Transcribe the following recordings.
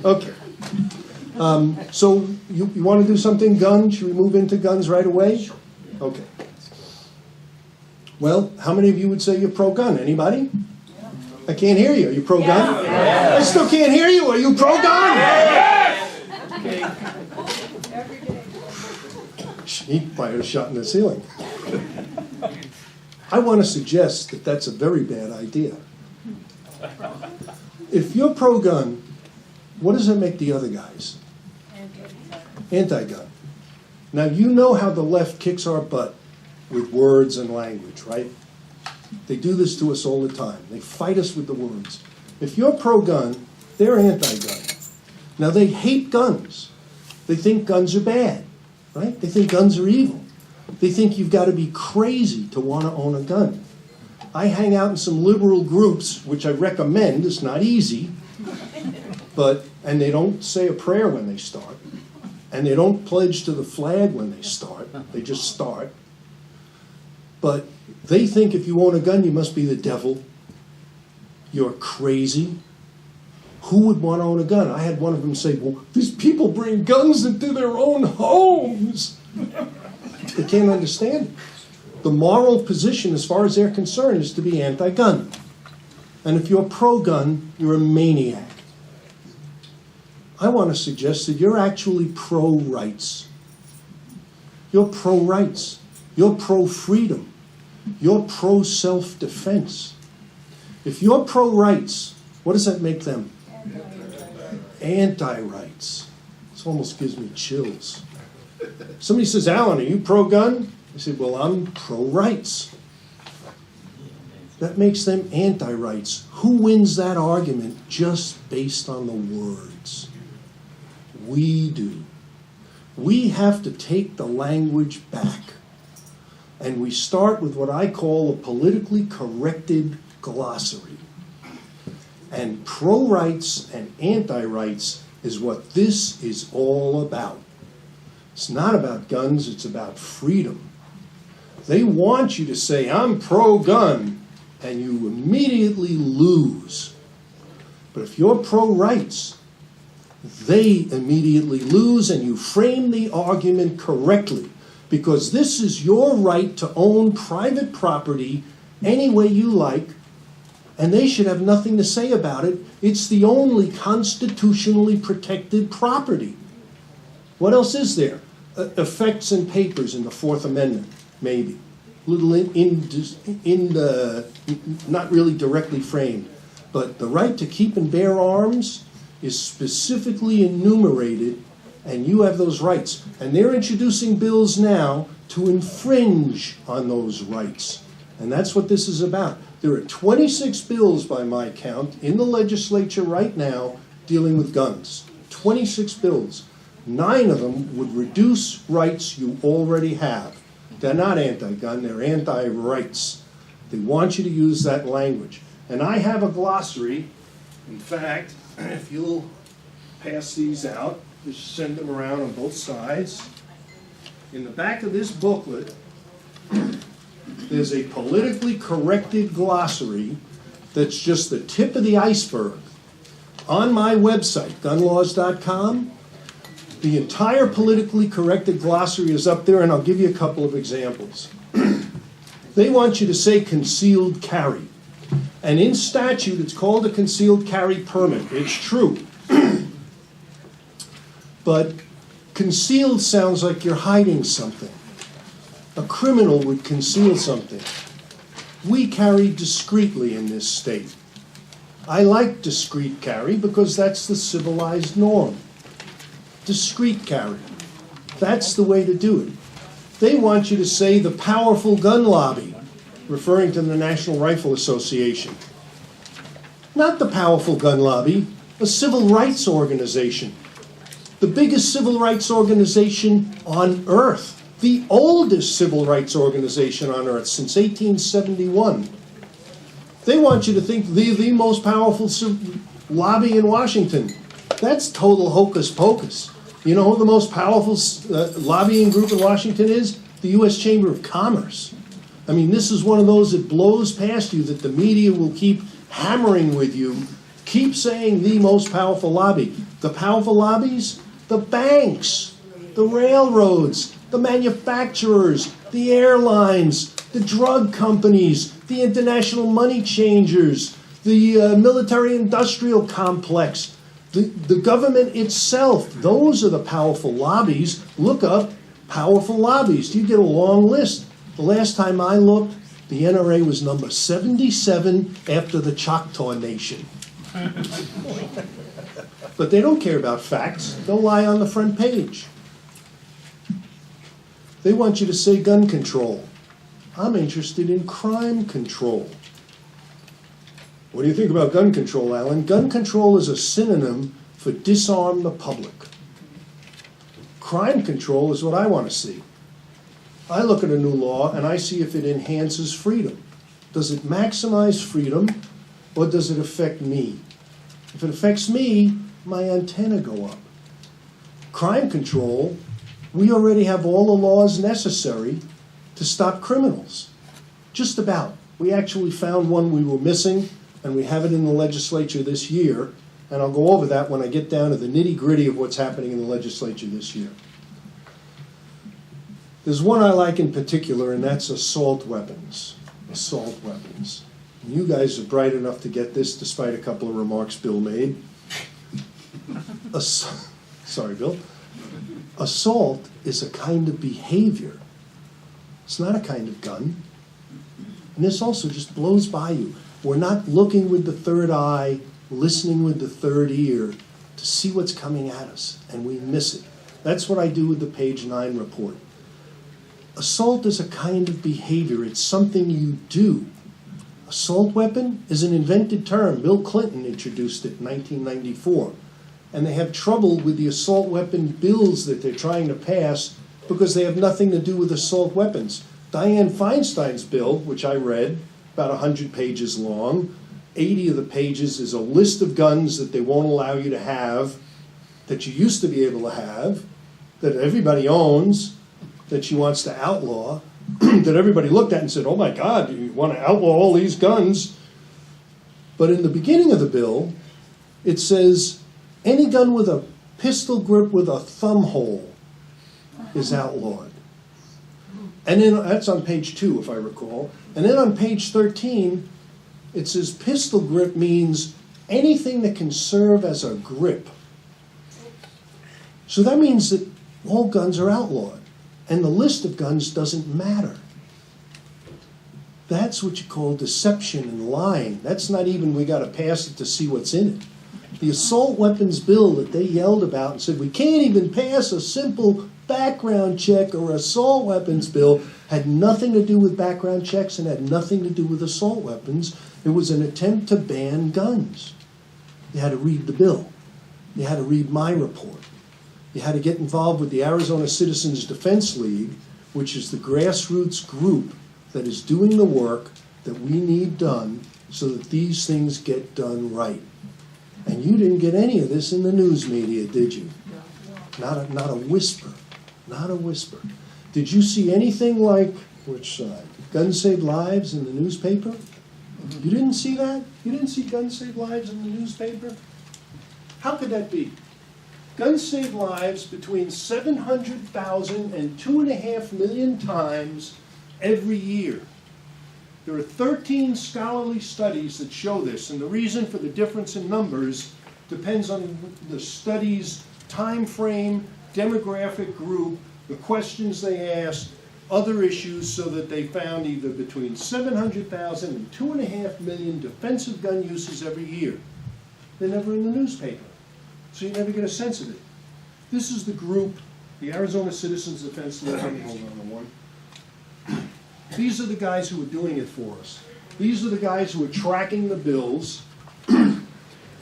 Okay. So you want to do something gun? Should we move into guns right away? Okay. Well, how many of you would say you're pro-gun? Anybody? I can't hear you. Are you pro-gun? Yes. I still can't hear you. Are you pro-gun? Yes. He fired a shot in the ceiling. I want to suggest that that's a very bad idea. If you're pro-gun, what does that make the other guys? Anti-gun. Now, you know how the left kicks our butt with words and language, right? They do this to us all the time. They fight us with the words. If you're pro-gun, they're anti-gun. Now, they hate guns. They think guns are bad, right? They think guns are evil. They think you've got to be crazy to want to own a gun. I hang out in some liberal groups, which I recommend. It's not easy, and they don't say a prayer when they start, and they don't pledge to the flag when they start. They just start. But they think if you own a gun, you must be the devil. You're crazy. Who would want to own a gun? I had one of them say, well, these people bring guns into their own homes. They can't understand it. The moral position, as far as they're concerned, is to be anti-gun. And if you're pro-gun, you're a maniac. I want to suggest that you're actually pro-rights. You're pro-rights. You're pro-freedom. You're pro-self-defense. If you're pro-rights, what does that make them? Anti-rights. This almost gives me chills. Somebody says, Alan, are you pro-gun? I say, well, I'm pro-rights. That makes them anti-rights. Who wins that argument just based on the words? We do. We have to take the language back. And we start with what I call a politically corrected glossary. And pro-rights and anti-rights is what this is all about. It's not about guns, it's about freedom. They want you to say, I'm pro-gun, and you immediately lose. But if you're pro-rights, they immediately lose, and you frame the argument correctly. Because this is your right to own private property any way you like, and they should have nothing to say about it. It's the only constitutionally protected property. What else is there? Effects and papers in the Fourth Amendment, maybe. Little not really directly framed. But the right to keep and bear arms is specifically enumerated, and you have those rights. And they're introducing bills now to infringe on those rights. And that's what this is about. There are 26 bills, by my count, in the legislature right now dealing with guns. 26 bills. 9 of them would reduce rights you already have. They're not anti-gun, they're anti-rights. They want you to use that language. And I have a glossary. In fact, if you'll pass these out, just send them around on both sides. In the back of this booklet, there's a politically corrected glossary that's just the tip of the iceberg. On my website, gunlaws.com, the entire politically corrected glossary is up there, and I'll give you a couple of examples. They want you to say concealed carry. And in statute, it's called a concealed carry permit. It's true. But concealed sounds like you're hiding something. A criminal would conceal something. We carry discreetly in this state. I like discreet carry because that's the civilized norm. Discreet carry. That's the way to do it. They want you to say the powerful gun lobby, referring to the National Rifle Association. Not the powerful gun lobby, a civil rights organization. The biggest civil rights organization on earth. The oldest civil rights organization on earth since 1871. They want you to think the most powerful lobby in Washington. That's total hocus pocus. You know who the most powerful lobbying group in Washington is? The U.S. Chamber of Commerce. I mean, this is one of those that blows past you that the media will keep hammering with you. Keep saying the most powerful lobby. The powerful lobbies? The banks, the railroads, the manufacturers, the airlines, the drug companies, the international money changers, the military-industrial complex, the government itself. Those are the powerful lobbies. Look up powerful lobbies. You get a long list. The last time I looked, the NRA was number 77 after the Choctaw Nation. But they don't care about facts. They'll lie on the front page. They want you to say gun control. I'm interested in crime control. What do you think about gun control, Alan? Gun control is a synonym for disarm the public. Crime control is what I want to see. I look at a new law and I see if it enhances freedom. Does it maximize freedom or does it affect me? If it affects me, my antenna go up. Crime control, we already have all the laws necessary to stop criminals. Just about. We actually found one we were missing, and we have it in the legislature this year, and I'll go over that when I get down to the nitty-gritty of what's happening in the legislature this year. There's one I like in particular, and that's assault weapons. Assault weapons. And you guys are bright enough to get this, despite a couple of remarks Bill made. Sorry, Bill. Assault is a kind of behavior. It's not a kind of gun. And this also just blows by you. We're not looking with the third eye, listening with the third ear to see what's coming at us, and we miss it. That's what I do with the page 9 report. Assault is a kind of behavior. It's something you do. Assault weapon is an invented term. Bill Clinton introduced it in 1994. And they have trouble with the assault weapon bills that they're trying to pass because they have nothing to do with assault weapons. Dianne Feinstein's bill, which I read, about 100 pages long, 80 of the pages is a list of guns that they won't allow you to have, that you used to be able to have, that everybody owns, that she wants to outlaw, that everybody looked at and said, oh my God, you want to outlaw all these guns? But in the beginning of the bill, it says, any gun with a pistol grip with a thumb hole is outlawed. And then that's on page 2, if I recall. And then on page 13, it says pistol grip means anything that can serve as a grip. So that means that all guns are outlawed. And the list of guns doesn't matter. That's what you call deception and lying. That's not even we got to pass it to see what's in it. The assault weapons bill that they yelled about and said we can't even pass a simple background check or assault weapons bill had nothing to do with background checks and had nothing to do with assault weapons. It was an attempt to ban guns. You had to read the bill. You had to read my report. You had to get involved with the Arizona Citizens Defense League, which is the grassroots group that is doing the work that we need done so that these things get done right. And you didn't get any of this in the news media, did you? Not a whisper. Not a whisper. Did you see anything like, which side? Guns Save Lives in the newspaper? You didn't see that? You didn't see Guns Save Lives in the newspaper? How could that be? Guns save lives between 700,000 and 2.5 million times every year. There are 13 scholarly studies that show this, and the reason for the difference in numbers depends on the study's time frame, demographic group, the questions they asked, other issues, so that they found either between 700,000 and 2.5 million defensive gun uses every year. They're never in the newspaper, so you never get a sense of it. This is the group, the Arizona Citizens Defense League. Hold on one. These are the guys who are doing it for us. These are the guys who are tracking the bills. You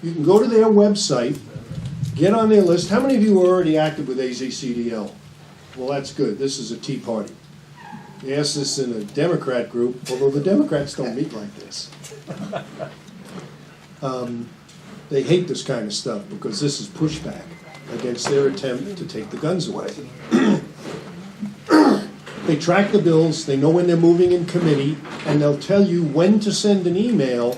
can go to their website, get on their list. How many of you are already active with AZCDL? Well, that's good. This is a Tea Party. They asked this in a Democrat group, although the Democrats don't meet like this. They hate this kind of stuff because this is pushback against their attempt to take the guns away. They track the bills, they know when they're moving in committee, and they'll tell you when to send an email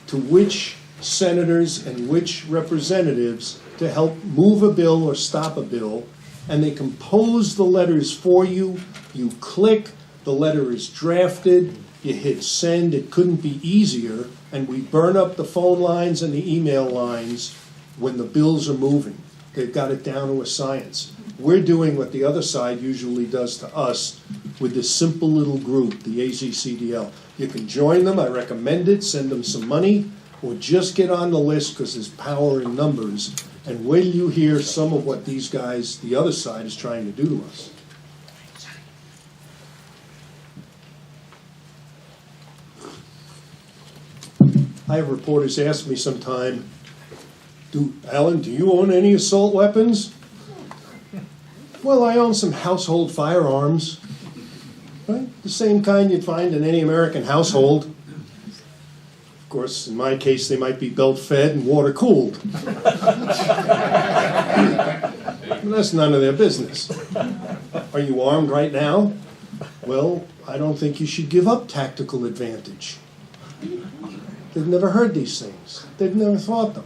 to which senators and which representatives to help move a bill or stop a bill, and they compose the letters for you. You click, the letter is drafted, you hit send. It couldn't be easier, and we burn up the phone lines and the email lines when the bills are moving. They've got it down to a science. We're doing what the other side usually does to us with this simple little group, the AZCDL. You can join them, I recommend it, send them some money, or just get on the list because there's power in numbers. And wait till you hear some of what these guys, the other side, is trying to do to us. I have reporters ask me sometime, Alan, do you own any assault weapons? Well, I own some household firearms, right? The same kind you'd find in any American household. Of course, in my case, they might be belt-fed and water-cooled. But that's none of their business. Are you armed right now? Well, I don't think you should give up tactical advantage. They've never heard these things. They've never thought them.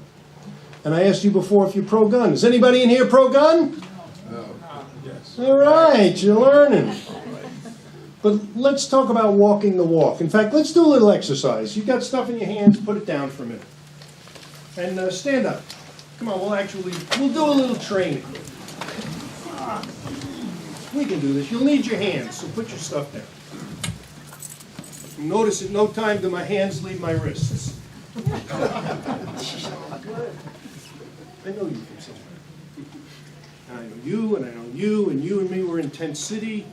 And I asked you before if you're pro-gun. Is anybody in here pro-gun? No. Yes. All right, you're learning. But let's talk about walking the walk. In fact, let's do a little exercise. You've got stuff in your hands, put it down for a minute. And stand up. Come on, we'll do a little training. We can do this. You'll need your hands, so put your stuff down. Notice at no time do my hands leave my wrists. I know you from somewhere. And I know you, and I know you, and you and me were in Tent City.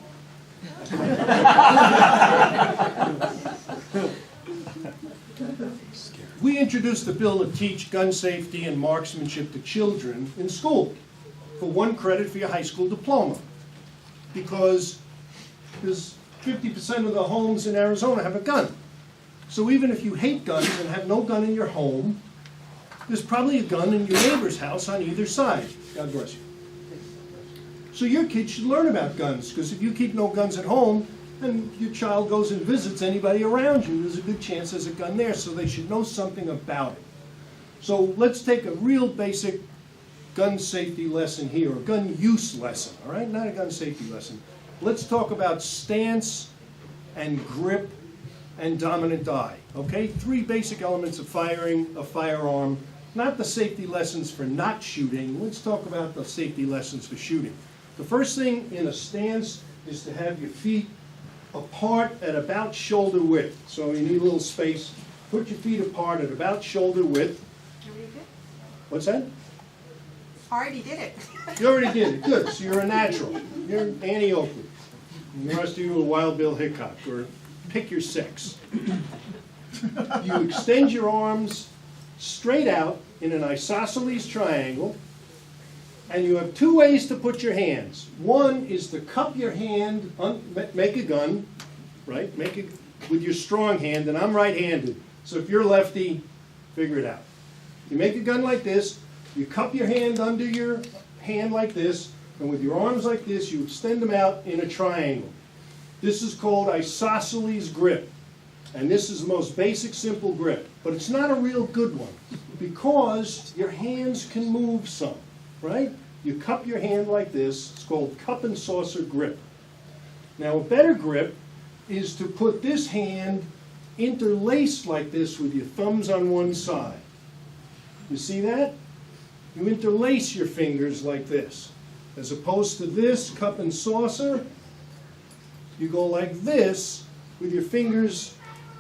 We introduced a bill to teach gun safety and marksmanship to children in school for 1 credit for your high school diploma. Because there's 50% of the homes in Arizona have a gun. So even if you hate guns and have no gun in your home, there's probably a gun in your neighbor's house on either side. God bless you. So your kids should learn about guns, because if you keep no guns at home, and your child goes and visits anybody around you, there's a good chance there's a gun there, so they should know something about it. So let's take a real basic gun safety lesson here, or gun use lesson, all right? Not a gun safety lesson. Let's talk about stance and grip and dominant eye, okay? 3 basic elements of firing a firearm, not the safety lessons for not shooting. Let's talk about the safety lessons for shooting. The first thing in a stance is to have your feet apart at about shoulder width. So you need a little space. Put your feet apart at about shoulder width. You already did? What's that? Already did it. You already did it. Good. So you're a natural. You're Annie Oakley. And the rest of you are Wild Bill Hickok, or pick your sex. You extend your arms straight out in an isosceles triangle, and you have 2 ways to put your hands. One is to cup your hand, make a gun, right? Make it with your strong hand, and I'm right-handed. So if you're lefty, figure it out. You make a gun like this, you cup your hand under your hand like this, and with your arms like this, you extend them out in a triangle. This is called isosceles grip. And this is the most basic, simple grip. But it's not a real good one, because your hands can move some, right? You cup your hand like this. It's called cup and saucer grip. Now, a better grip is to put this hand interlaced like this with your thumbs on one side. You see that? You interlace your fingers like this. As opposed to this cup and saucer, you go like this with your fingers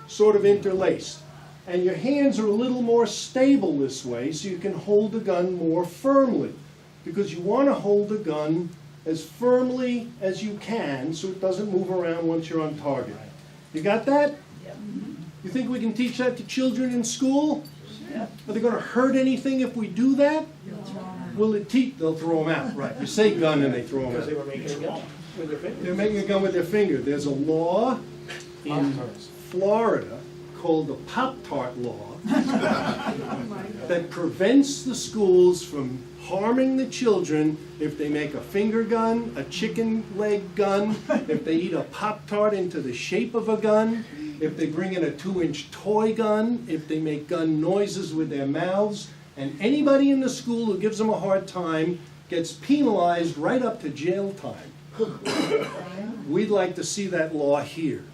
sort of interlaced. And your hands are a little more stable this way, so you can hold the gun more firmly. Because you want to hold the gun as firmly as you can so it doesn't move around once you're on target. You got that? Yep. You think we can teach that to children in school? Yeah. Are they going to hurt anything if we do that? Will it teach? They'll throw them out. Right. You say gun and they throw them out. Because they were making a gun with their fingers. They're making a gun with their finger. There's a law in Florida called the Pop-Tart Law that prevents the schools from harming the children if they make a finger gun, a chicken leg gun, if they eat a Pop-Tart into the shape of a gun, if they bring in a 2-inch toy gun, if they make gun noises with their mouths. And anybody in the school who gives them a hard time gets penalized right up to jail time. We'd like to see that law here.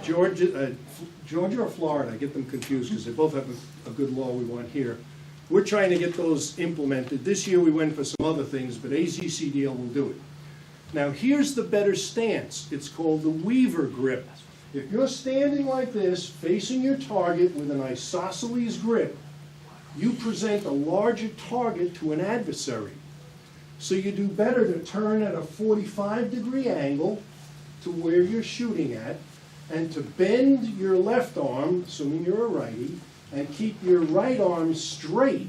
Georgia or Florida, I get them confused because they both have a good law we want here. We're trying to get those implemented. This year we went for some other things, but AZCDL will do it. Now here's the better stance. It's called the Weaver grip. If you're standing like this, facing your target with an isosceles grip, you present a larger target to an adversary. So you do better to turn at a 45-degree angle to where you're shooting at, and to bend your left arm, assuming you're a righty, and keep your right arm straight.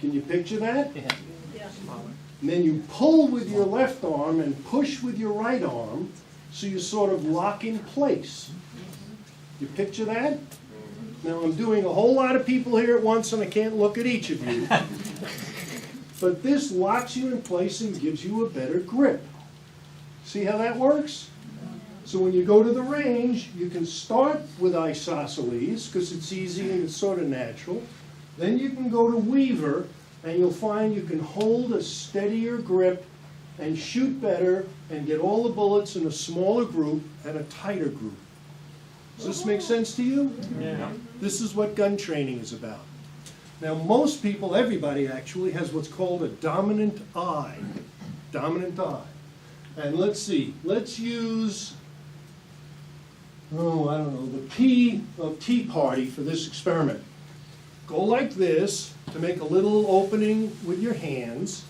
Can you picture that? Yeah. And then you pull with your left arm and push with your right arm, so you sort of lock in place. You picture that? Now I'm doing a whole lot of people here at once and I can't look at each of you. But this locks you in place and gives you a better grip. See how that works? So when you go to the range, you can start with isosceles because it's easy and it's sort of natural. Then you can go to Weaver and you'll find you can hold a steadier grip and shoot better and get all the bullets in a smaller group and a tighter group. Does this make sense to you? Yeah. This is what gun training is about. Now most people, everybody actually, has what's called a dominant eye. Dominant eye. And let's see, let's use, I don't know, the P of Tea Party for this experiment. Go like this to make a little opening with your hands.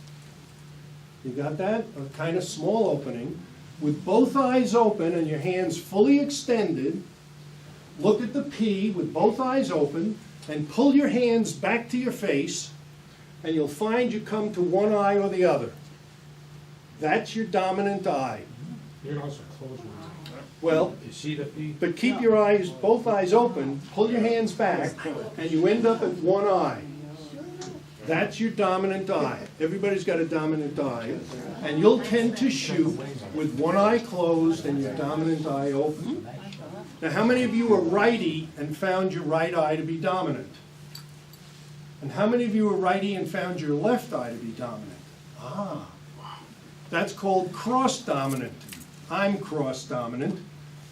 You got that? A kind of small opening. With both eyes open and your hands fully extended, look at the P with both eyes open and pull your hands back to your face and you'll find you come to one eye or the other. That's your dominant eye. You can also close one. Well, You see the P? but keep your eyes, both eyes open, pull your hands back, and you end up at one eye. That's your dominant eye. Everybody's got a dominant eye. And you'll tend to shoot with one eye closed and your dominant eye open. Now, how many of you are righty and found your right eye to be dominant? And how many of you are righty and found your left eye to be dominant? Ah, that's called cross-dominant. I'm cross-dominant.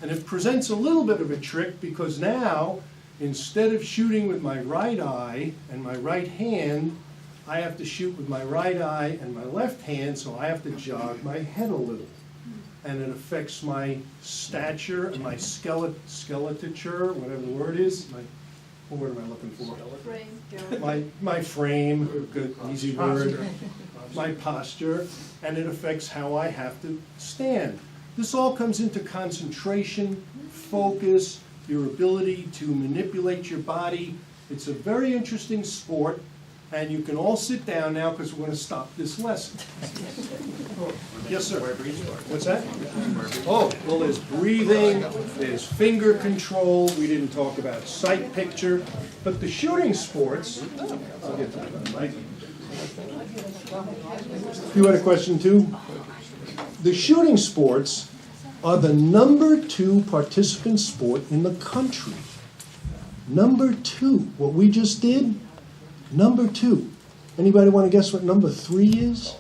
And it presents a little bit of a trick because now, instead of shooting with my right eye and my right hand, I have to shoot with my right eye and my left hand, so I have to jog my head a little. And it affects my stature and my skeletature, whatever the word is. What word am I looking for? My frame, good, easy word. My posture, and it affects how I have to stand. This all comes into concentration, focus, your ability to manipulate your body. It's a very interesting sport, and you can all sit down now because we're going to stop this lesson. Yes, sir. What's that? Oh, well, there's breathing, there's finger control. We didn't talk about sight picture, but the shooting sports, I'll get to that, Mike. You had a question too? The shooting sports are the #2 participant sport in the country. #2. What we just did, #2. Anybody want to guess what #3 is?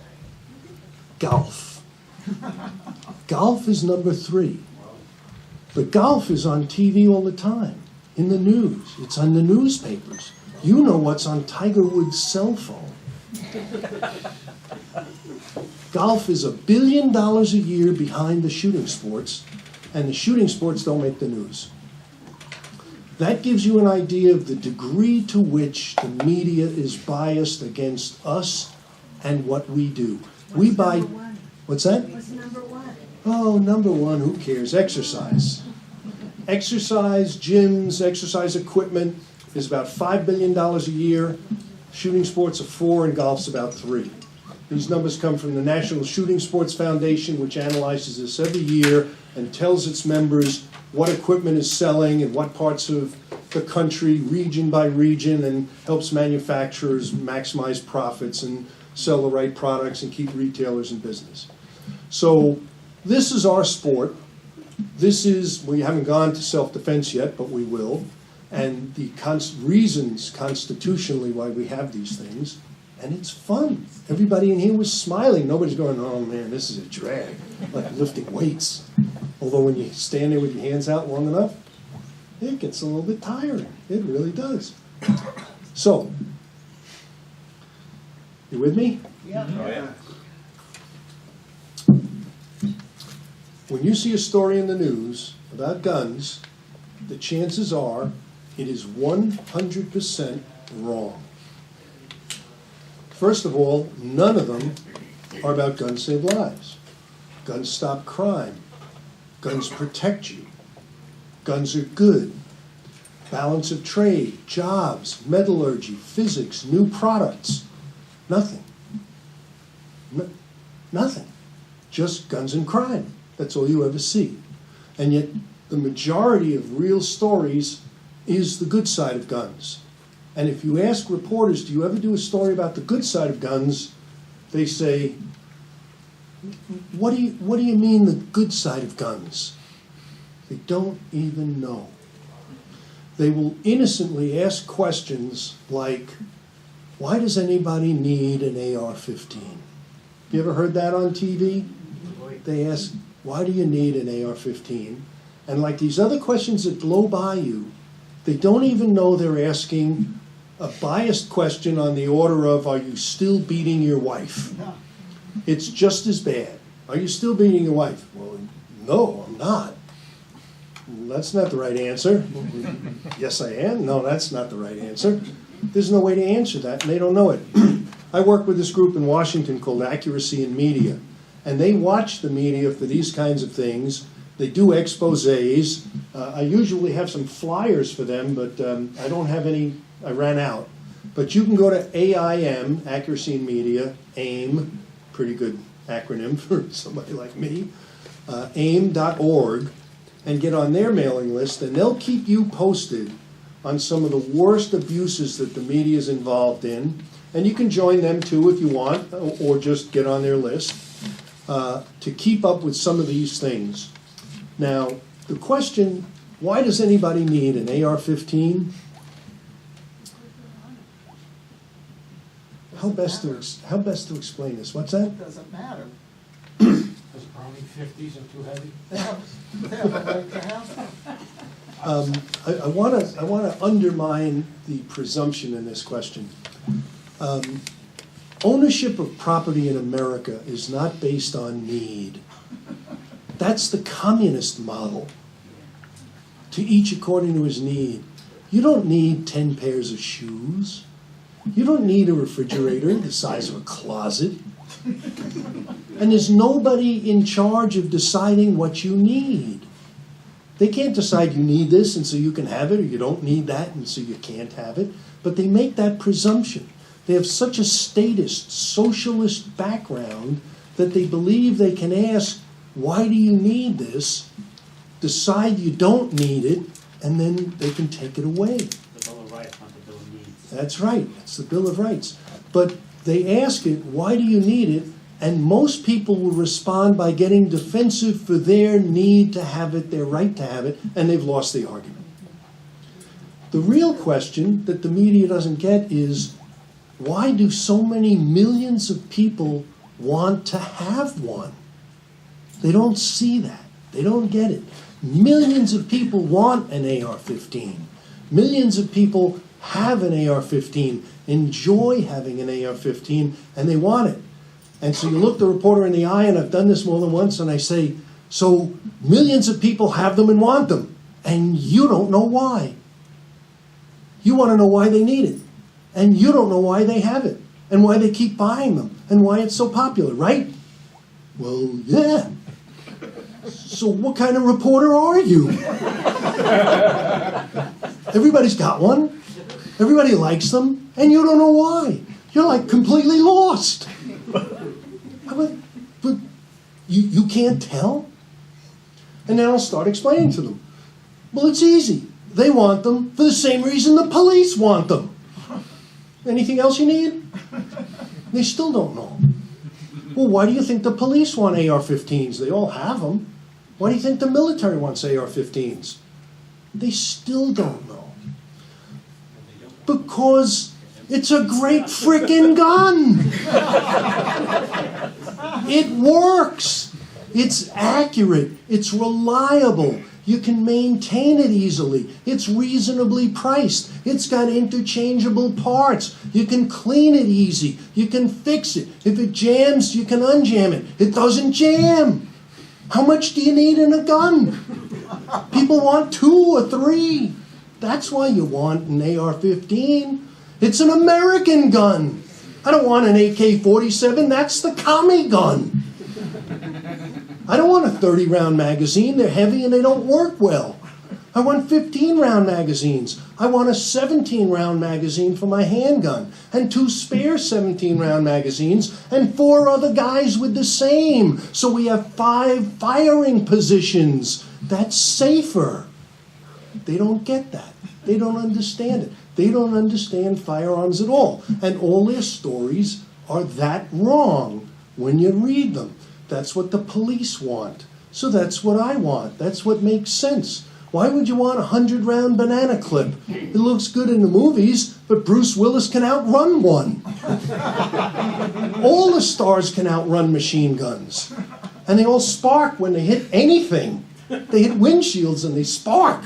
Golf. Golf is #3. But golf is on TV all the time, in the news. It's on the newspapers. You know what's on Tiger Woods' cell phone. Golf is $1 billion a year behind the shooting sports, and the shooting sports don't make the news. That gives you an idea of the degree to which the media is biased against us and what we do. We buy, what's that? What's #1? Oh, #1, who cares? Exercise. Exercise, gyms, exercise equipment is about $5 billion a year. Shooting sports are 4 and golf's about 3. These numbers come from the National Shooting Sports Foundation, which analyzes this every year and tells its members what equipment is selling in what parts of the country, region by region, and helps manufacturers maximize profits and sell the right products and keep retailers in business. So this is our sport. This is, we haven't gone to self-defense yet, but we will. and the reasons constitutionally why we have these things, and it's fun. Everybody in here was smiling. Nobody's going, oh man, this is a drag, like lifting weights. Although when you stand there with your hands out long enough, it gets a little bit tiring. It really does. So, you with me? Yeah. Oh, yeah. When you see a story in the news about guns, the chances are it is 100% wrong. First of all, none of them are about guns save lives. Guns stop crime. Guns protect you. Guns are good. Balance of trade, jobs, metallurgy, physics, new products. Nothing. Nothing. Just guns and crime. That's all you ever see. And yet, the majority of real stories is the good side of guns. And if you ask reporters, do you ever do a story about the good side of guns? They say, what do you mean the good side of guns? They don't even know. They will innocently ask questions like, why does anybody need an AR-15? You ever heard that on TV? They ask, why do you need an AR-15? And like these other questions that blow by you, they don't even know they're asking a biased question on the order of, are you still beating your wife? It's just as bad. Are you still beating your wife? Well, no, I'm not. Well, that's not the right answer. Yes, I am. No, that's not the right answer. There's no way to answer that, and they don't know it. I work with this group in Washington called Accuracy in Media, and they watch the media for these kinds of things. They do exposés. I usually have some flyers for them, but I don't have any. I ran out. But you can go to AIM, Accuracy in Media, AIM, pretty good acronym for somebody like me, AIM.org, and get on their mailing list, and they'll keep you posted on some of the worst abuses that the media is involved in. And you can join them too if you want, or just get on their list to keep up with some of these things. Now, the question, why does anybody need an AR-15? How best to explain this? What's that? It doesn't matter. Because Browning 50s are too heavy. They have a right to have them. I want to undermine the presumption in this question. Ownership of property in America is not based on need. That's the communist model. To each according to his need. You don't need 10 pairs of shoes. You don't need a refrigerator the size of a closet. And there's nobody in charge of deciding what you need. They can't decide you need this and so you can have it, or you don't need that and so you can't have it. But they make that presumption. They have such a statist, socialist background that they believe they can ask, why do you need this? Decide you don't need it, and then they can take it away. The Bill of Rights, not the Bill of Needs. That's right. It's the Bill of Rights. But they ask it, why do you need it? And most people will respond by getting defensive for their need to have it, their right to have it, and they've lost the argument. The real question that the media doesn't get is, why do so many millions of people want to have one? They don't see that. They don't get it. Millions of people want an AR-15. Millions of people have an AR-15, enjoy having an AR-15, and they want it. And so you look the reporter in the eye, and I've done this more than once, and I say, so millions of people have them and want them, and you don't know why. You want to know why they need it, and you don't know why they have it, and why they keep buying them, and why it's so popular, right? Well, yeah. So what kind of reporter are you? Everybody's got one. Everybody likes them, and you don't know why. You're like completely lost. But you can't tell? And then I'll start explaining to them. Well, it's easy. They want them for the same reason the police want them. Anything else you need? They still don't know. Well, why do you think the police want AR-15s? They all have them. Why do you think the military wants AR-15s? They still don't know. Because it's a great frickin' gun. It works. It's accurate. It's reliable. You can maintain it easily. It's reasonably priced. It's got interchangeable parts. You can clean it easy. You can fix it. If it jams, you can unjam it. It doesn't jam. How much do you need in a gun? People want 2 or 3. That's why you want an AR-15. It's an American gun. I don't want an AK-47. That's the commie gun. I don't want a 30-round magazine. They're heavy and they don't work well. I want 15-round magazines. I want a 17-round magazine for my handgun, and 2 spare 17-round magazines, and 4 other guys with the same. So we have 5 firing positions. That's safer. They don't get that. They don't understand it. They don't understand firearms at all. And all their stories are that wrong when you read them. That's what the police want. So that's what I want. That's what makes sense. Why would you want a 100-round banana clip? It looks good in the movies, but Bruce Willis can outrun one. All the stars can outrun machine guns. And they all spark when they hit anything. They hit windshields and they spark.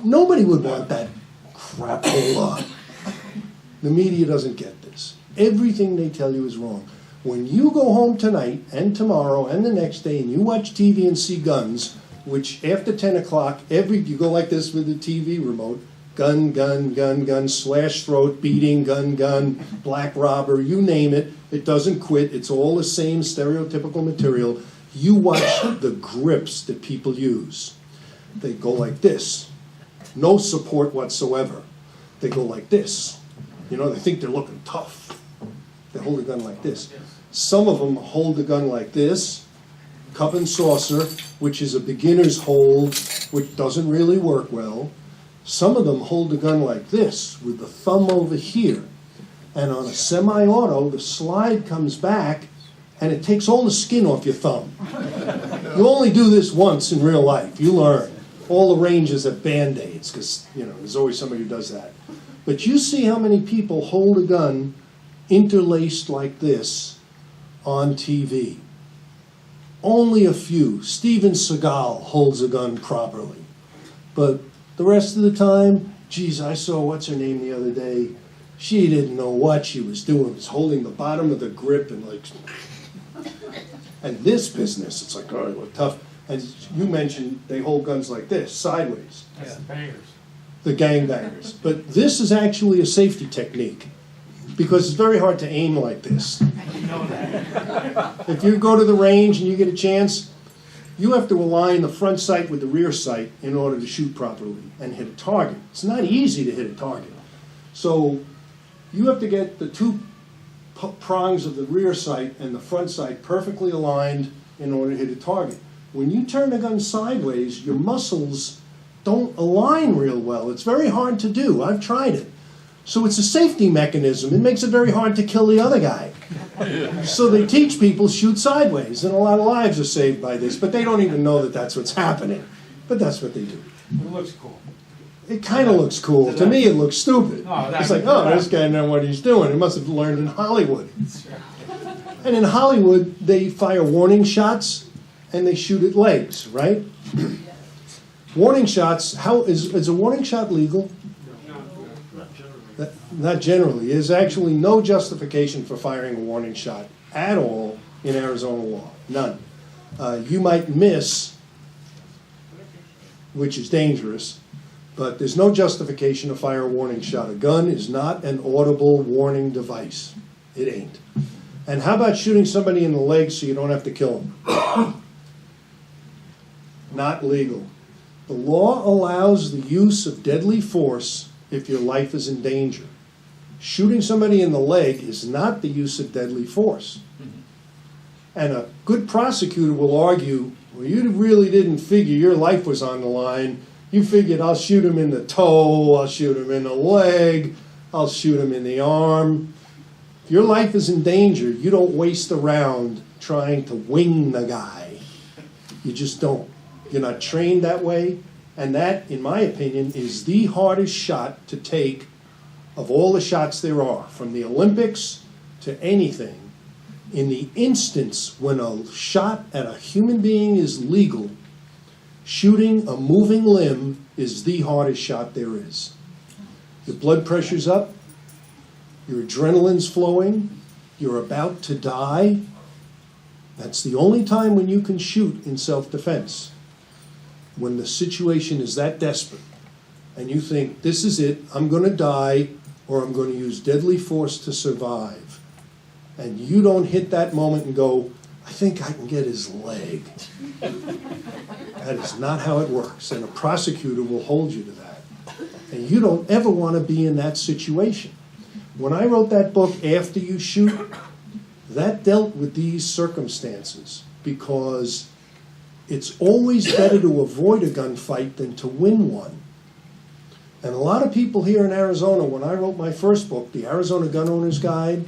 Nobody would want that crapola. The media doesn't get this. Everything they tell you is wrong. When you go home tonight and tomorrow and the next day and you watch TV and see guns, which after 10 o'clock, you go like this with the TV remote, gun, gun, gun, gun, slash throat, beating, gun, gun, black robber, you name it, it doesn't quit, it's all the same stereotypical material. You watch the grips that people use. They go like this. No support whatsoever. They go like this. You know, they think they're looking tough. They hold a gun like this. Some of them hold the gun like this, cup and saucer, which is a beginner's hold, which doesn't really work well. Some of them hold the gun like this, with the thumb over here. And on a semi-auto, the slide comes back, and it takes all the skin off your thumb. You only do this once in real life. You learn. All the ranges have Band-Aids, because, you know, there's always somebody who does that. But you see how many people hold a gun interlaced like this on TV. Only a few. Steven Seagal holds a gun properly. But the rest of the time, geez, I saw what's her name the other day. She didn't know what she was doing. Was holding the bottom of the grip and like... And this business, it's like, oh, look tough. And you mentioned they hold guns like this, sideways. That's the bangers. The gangbangers. But this is actually a safety technique, because it's very hard to aim like this. If you go to the range and you get a chance, you have to align the front sight with the rear sight in order to shoot properly and hit a target. It's not easy to hit a target. So you have to get the 2 prongs of the rear sight and the front sight perfectly aligned in order to hit a target. When you turn the gun sideways, your muscles don't align real well. It's very hard to do. I've tried it. So it's a safety mechanism. It makes it very hard to kill the other guy. So they teach people shoot sideways, and a lot of lives are saved by this, but they don't even know that that's what's happening. But that's what they do. It looks cool. It kind of looks cool. To me, it looks stupid. Oh, It's like, oh, this guy knows what he's doing. He must have learned in Hollywood. And in Hollywood, they fire warning shots, and they shoot at legs, right? Warning shots, is a warning shot legal? Not generally. There's actually no justification for firing a warning shot at all in Arizona law. None. You might miss, which is dangerous, but there's no justification to fire a warning shot. A gun is not an audible warning device. It ain't. And how about shooting somebody in the leg so you don't have to kill them? Not legal. The law allows the use of deadly force if your life is in danger. Shooting somebody in the leg is not the use of deadly force. And a good prosecutor will argue, well, you really didn't figure your life was on the line. You figured, I'll shoot him in the toe, I'll shoot him in the leg, I'll shoot him in the arm. If your life is in danger, you don't waste a round trying to wing the guy. You just don't. You're not trained that way. And that, in my opinion, is the hardest shot to take of all the shots there are, from the Olympics to anything, in the instance when a shot at a human being is legal, shooting a moving limb is the hardest shot there is. Your blood pressure's up, your adrenaline's flowing, you're about to die. That's the only time when you can shoot in self-defense. When the situation is that desperate, and you think, this is it, I'm going to die, or I'm going to use deadly force to survive. And you don't hit that moment and go, I think I can get his leg. That is not how it works, and a prosecutor will hold you to that. And you don't ever want to be in that situation. When I wrote that book, After You Shoot, that dealt with these circumstances, because it's always better to avoid a gunfight than to win one. And a lot of people here in Arizona, when I wrote my first book, The Arizona Gun Owner's Guide,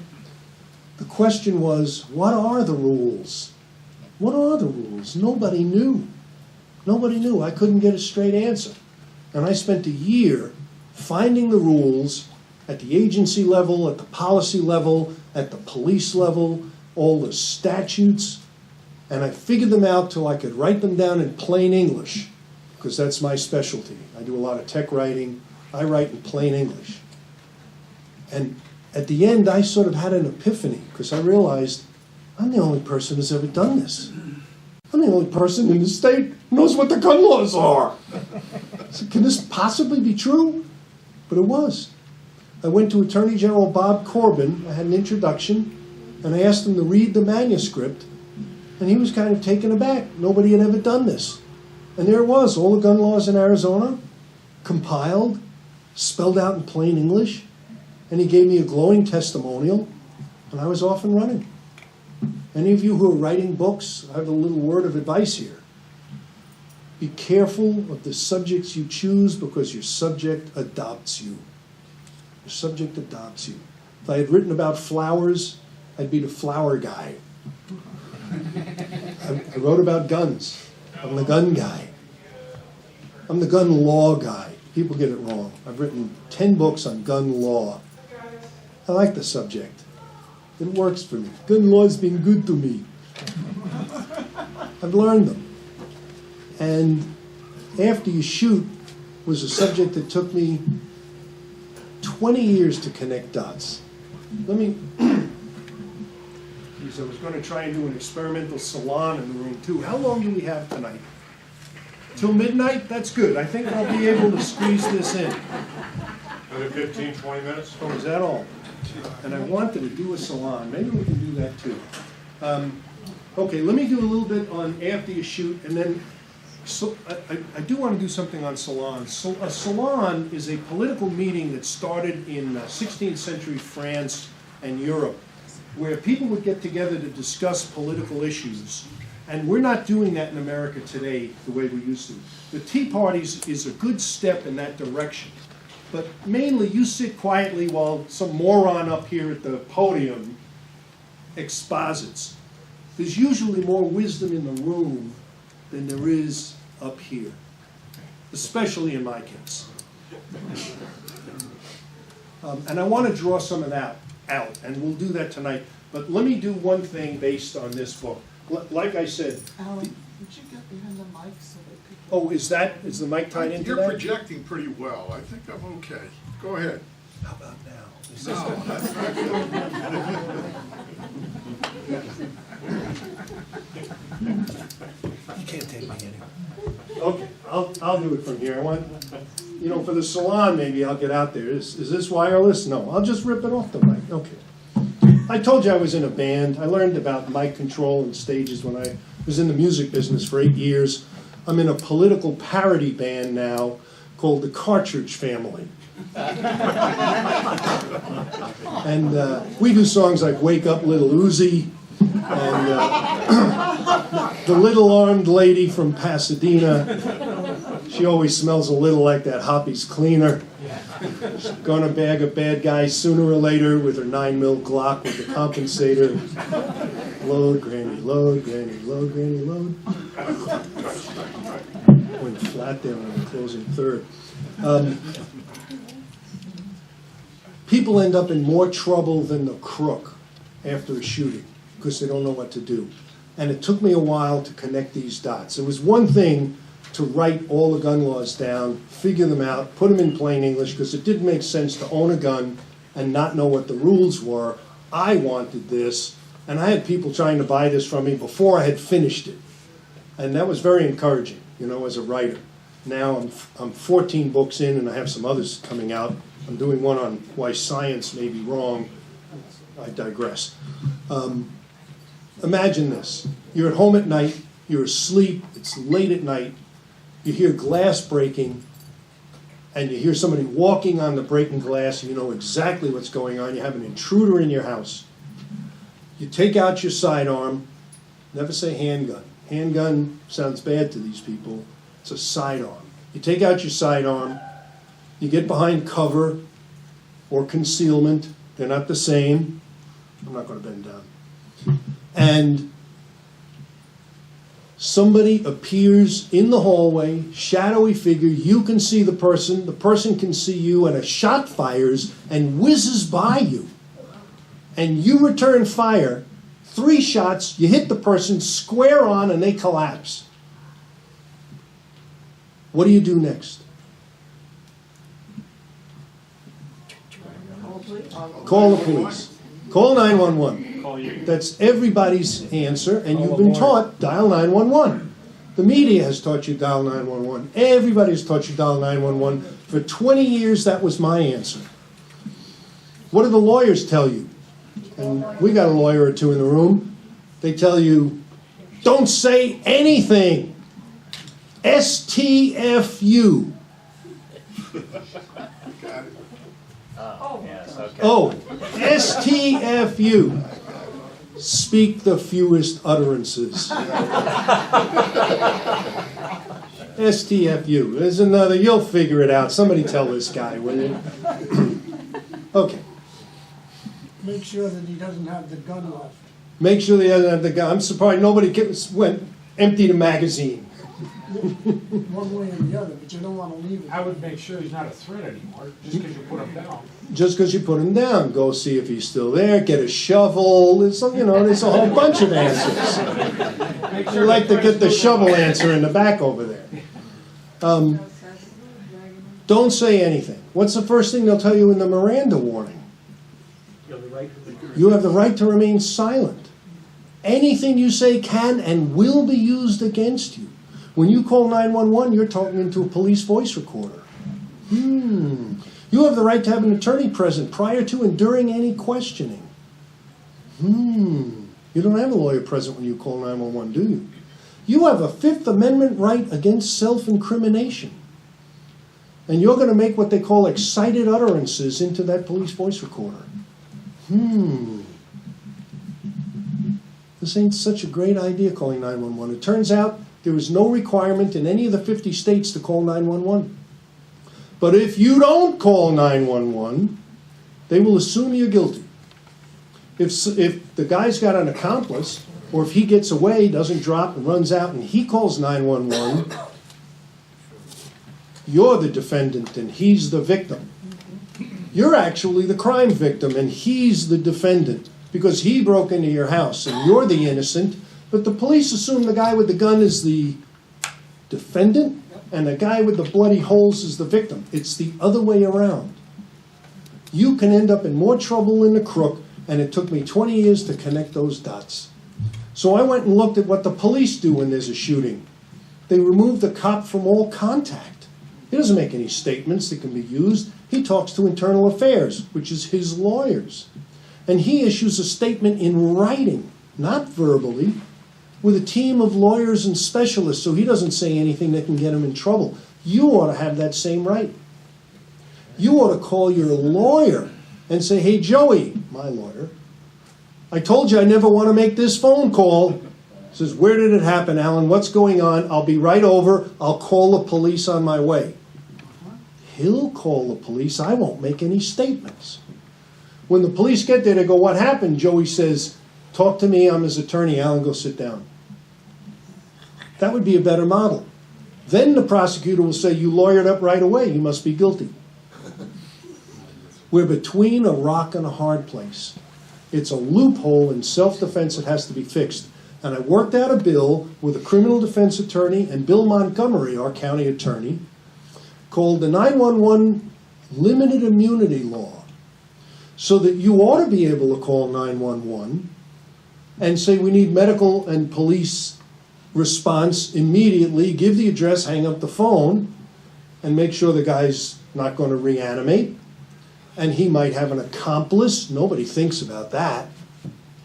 the question was, what are the rules? What are the rules? Nobody knew. Nobody knew. I couldn't get a straight answer. And I spent a year finding the rules at the agency level, at the policy level, at the police level, all the statutes, and I figured them out till I could write them down in plain English, because that's my specialty. I do a lot of tech writing. I write in plain English. And at the end, I sort of had an epiphany, because I realized I'm the only person who's ever done this. I'm the only person in the state who knows what the gun laws are. So can this possibly be true? But it was. I went to Attorney General Bob Korwin. I had an introduction, and I asked him to read the manuscript, and he was kind of taken aback. Nobody had ever done this. And there it was, all the gun laws in Arizona, compiled, spelled out in plain English, and he gave me a glowing testimonial, and I was off and running. Any of you who are writing books, I have a little word of advice here. Be careful of the subjects you choose, because your subject adopts you. Your subject adopts you. If I had written about flowers, I'd be the flower guy. I wrote about guns. I'm the gun guy. I'm the gun law guy. People get it wrong. I've written 10 books on gun law. I like the subject. It works for me. Gun law's been good to me. I've learned them. And After You Shoot was a subject that took me 20 years to connect dots. Let me, because I was going to try and do an experimental salon in the room too. How long do we have tonight? Till midnight? That's good. I think I'll be able to squeeze this in. Another 15, 20 minutes? Oh, is that all? And I wanted to do a salon. Maybe we can do that too. Okay, let me do a little bit on After You Shoot, and then so I do want to do something on salons. So a salon is a political meeting that started in 16th century France and Europe, where people would get together to discuss political issues. And we're not doing that in America today the way we used to. The Tea Parties is a good step in that direction. But mainly you sit quietly while some moron up here at the podium exposits. There's usually more wisdom in the room than there is up here, especially in my case. And I want to draw some of that out, and we'll do that tonight. But let me do one thing based on this book. Like I said, Alan, would you get behind the mic so that people... oh, is the mic tied into You're that? projecting pretty well. I think I'm okay. Go ahead. How about now? Is this No, that's not good. You can't take me anywhere. Okay, I'll do it from here. I want, for the salon, maybe I'll get out there. Is this wireless? No, I'll just rip it off the mic. Okay. I told you I was in a band. I learned about mic control and stages when I was in the music business for 8 years. I'm in a political parody band now called the Cartridge Family. And we do songs like Wake Up Little Uzi, and The Little Armed Lady from Pasadena. She always smells a little like that Hoppy's cleaner. She's gonna bag a bad guy sooner or later with her 9mm Glock with the compensator. Load, granny, load, granny, load, granny, load. Went flat there on the closing third. People end up in more trouble than the crook after a shooting because they don't know what to do. And it took me a while to connect these dots. It was one thing to write all the gun laws down, figure them out, put them in plain English, because it didn't make sense to own a gun and not know what the rules were. I wanted this, and I had people trying to buy this from me before I had finished it. And that was very encouraging, you know, as a writer. Now I'm 14 books in, and I have some others coming out. I'm doing one on why science may be wrong. I digress. Imagine this. You're at home at night, you're asleep, it's late at night, you hear glass breaking, and you hear somebody walking on the breaking glass, and you know exactly what's going on. You have an intruder in your house. You take out your sidearm. Never say handgun. Handgun sounds bad to these people. It's a sidearm. You take out your sidearm, you get behind cover or concealment. They're not the same. I'm not going to bend down. And somebody appears in the hallway, shadowy figure, you can see the person can see you, and a shot fires and whizzes by you. And you return fire, 3 shots, you hit the person square on, and they collapse. What do you do next? Call the police. Call 911. Call you. That's everybody's answer, and you've been taught dial 911. The media has taught you dial 911. Everybody's taught you dial 911. For 20 years, that was my answer. What do the lawyers tell you? And we got a lawyer or two in the room. They tell you, don't say anything. STFU. Got it. Yes, okay. Oh, STFU. Speak the fewest utterances. STFU. There's another, you'll figure it out. Somebody tell this guy, will you? Okay. Make sure that he doesn't have the gun left. Make sure they doesn't have the gun. I'm surprised nobody went emptied a magazine. One way or the other, but you don't want to leave it. I would make sure he's not a threat anymore, just because you put him down. Just because you put him down, go see if he's still there. Get a shovel. There's some, there's a whole bunch of answers. Make You sure like to the get the threat's shovel still- answer in the back over there. Don't say anything. What's the first thing they'll tell you in the Miranda warning? You have the right to remain silent. Anything you say can and will be used against you. When you call 911, you're talking into a police voice recorder. You have the right to have an attorney present prior to and during any questioning. You don't have a lawyer present when you call 911, do you? You have a Fifth Amendment right against self-incrimination. And you're going to make what they call excited utterances into that police voice recorder. This ain't such a great idea, calling 911. It turns out there is no requirement in any of the 50 states to call 911. But if you don't call 911, they will assume you're guilty. If the guy's got an accomplice, or if he gets away, doesn't drop, and runs out, and he calls 911, you're the defendant and he's the victim. You're actually the crime victim and he's the defendant because he broke into your house and you're the innocent, but the police assume the guy with the gun is the defendant and the guy with the bloody holes is the victim. It's the other way around. You can end up in more trouble than the crook, and it took me 20 years to connect those dots. So I went and looked at what the police do when there's a shooting. They remove the cop from all contact. He doesn't make any statements that can be used. He talks to Internal Affairs, which is his lawyers. And he issues a statement in writing, not verbally, with a team of lawyers and specialists, so he doesn't say anything that can get him in trouble. You ought to have that same right. You ought to call your lawyer and say, hey, Joey, my lawyer, I told you I never want to make this phone call. He says, where did it happen, Alan? What's going on? I'll be right over. I'll call the police on my way. He'll call the police. I won't make any statements. When the police get there, they go, what happened? Joey says, talk to me. I'm his attorney. Alan, go sit down. That would be a better model. Then the prosecutor will say, you lawyered up right away. You must be guilty. We're between a rock and a hard place. It's a loophole in self-defense that has to be fixed. And I worked out a bill with a criminal defense attorney and Bill Montgomery, our county attorney, called the 911 Limited Immunity Law, so that you ought to be able to call 911 and say we need medical and police response immediately, give the address, hang up the phone, and make sure the guy's not going to reanimate. And he might have an accomplice. Nobody thinks about that,